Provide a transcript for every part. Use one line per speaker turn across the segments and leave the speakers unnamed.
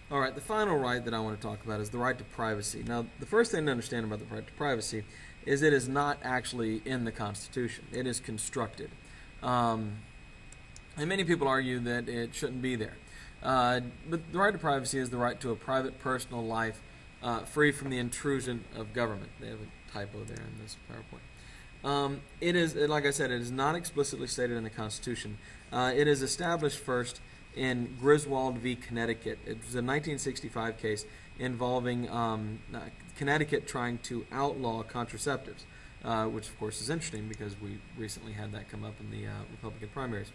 All right, the final right that I want to talk about is the right to privacy. Now, the first thing to understand about the right to privacy is it is not actually in the Constitution. It is constructed. And many people argue that it shouldn't be there. But the right to privacy is the right to a private, personal life free from the intrusion of government. They have a typo there in this PowerPoint. It is, like I said, it is not explicitly stated in the Constitution. It is established first in Griswold v. Connecticut. It was a 1965 case involving Connecticut trying to outlaw contraceptives, which of course is interesting because we recently had that come up in the Republican primaries.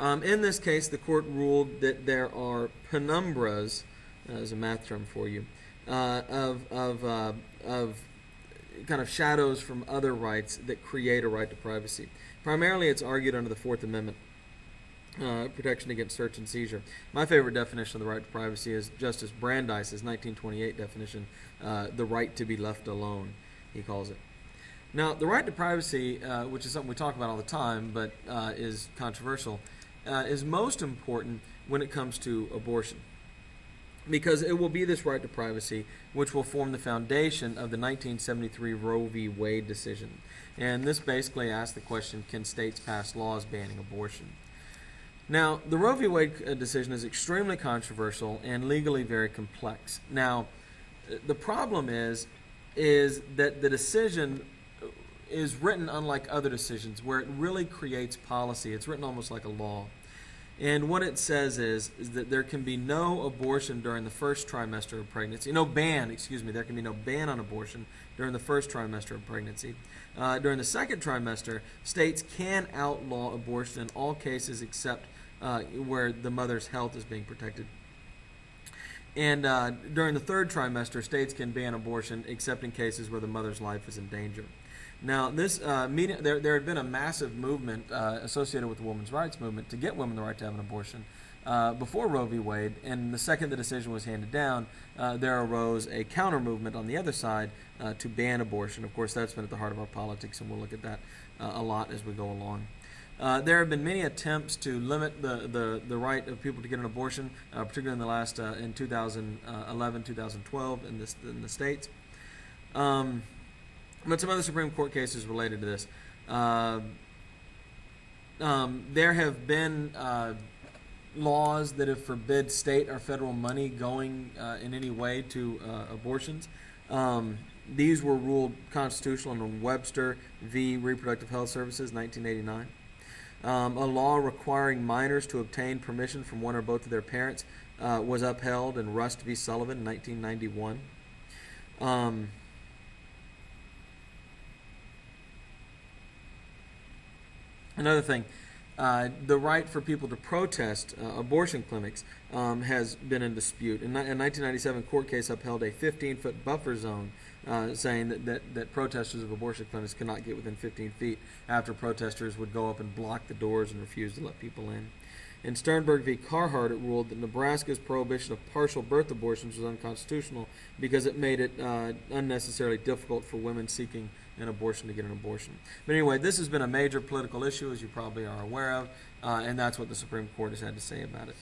In this case, the court ruled that there are penumbras, as a math term for you, of kind of shadows from other rights that create a right to privacy. Primarily, it's argued under the Fourth Amendment, protection against search and seizure. My favorite definition of the right to privacy is Justice Brandeis's 1928 definition, the right to be left alone, he calls it. Now, the right to privacy, which is something we talk about all the time, but is controversial, is most important when it comes to abortion, because it will be this right to privacy which will form the foundation of the 1973 Roe v. Wade decision. And this basically asks the question, can states pass laws banning abortion? Now, the Roe v. Wade decision is extremely controversial and legally very complex. Now, the problem is that the decision is written unlike other decisions where it really creates policy. It's written almost like a law. And what it says is that there can be no abortion during the first trimester of pregnancy. There can be no ban on abortion during the first trimester of pregnancy. During the second trimester, states can outlaw abortion in all cases except where the mother's health is being protected. And during the third trimester, states can ban abortion except in cases where the mother's life is in danger. Now, this there had been a massive movement associated with the women's rights movement to get women the right to have an abortion before Roe v. Wade, and the second the decision was handed down, there arose a counter movement on the other side to ban abortion. Of course, that's been at the heart of our politics, and we'll look at that a lot as we go along. There have been many attempts to limit the right of people to get an abortion, particularly in the last in 2011, 2012 in the states. But some other Supreme Court cases related to this. There have been laws that have forbid state or federal money going in any way to abortions. These were ruled constitutional in Webster v. Reproductive Health Services, 1989. A law requiring minors to obtain permission from one or both of their parents was upheld in Rust v. Sullivan, 1991. Another thing, the right for people to protest abortion clinics has been in dispute. In 1997, a court case upheld a 15-foot buffer zone, saying that protesters of abortion clinics cannot get within 15 feet after protesters would go up and block the doors and refuse to let people in. In Sternberg v. Carhart, it ruled that Nebraska's prohibition of partial birth abortions was unconstitutional because it made it unnecessarily difficult for women seeking an abortion to get an abortion. But anyway, this has been a major political issue, as you probably are aware of, and that's what the Supreme Court has had to say about it.